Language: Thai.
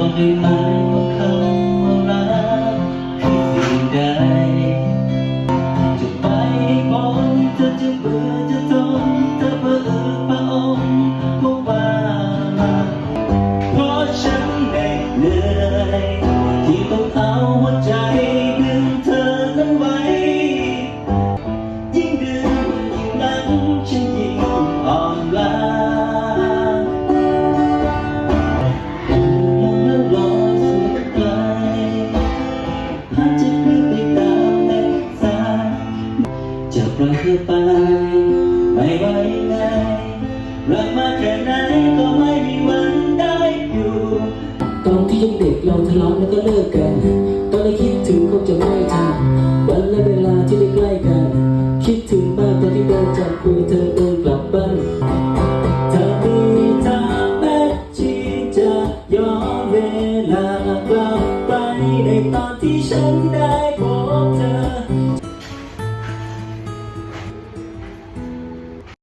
บอกได้ไหมว่าคำว่ารักคือสิ่งใดจะไปบอกเธอจะเบื่อจะทนเธอเบื่อพระองค์ก็ว่ามาเพราะฉันเหน็ดเหนื่อยที่ต้องเอาหัวใจดึงเธอนั้นไว้ยิ่งดึงยิ่งนั้นฉันยิ่งอ่อนล้าลอยสุดไกลหากจะขึ้นไปตามแม่สายจะปล่อยเธอไปไม่ว่ายังไงรักมากแค่ไหนก็ไม่มีวันได้อยู่ตอนที่ยังเด็กเราทะเลาะแล้วก็เลิกกันตอนได้คิดถึงคงจะไม่ทันวันและเวลาที่ได้ใกล้กันคิดถึงบ้างตอนที่เดินจากคุยเธอเดินกลับบ้านเธอมีทางแม้ที่จะย้อนเวลากลับไปในตอนที่ฉันได้พบเธอ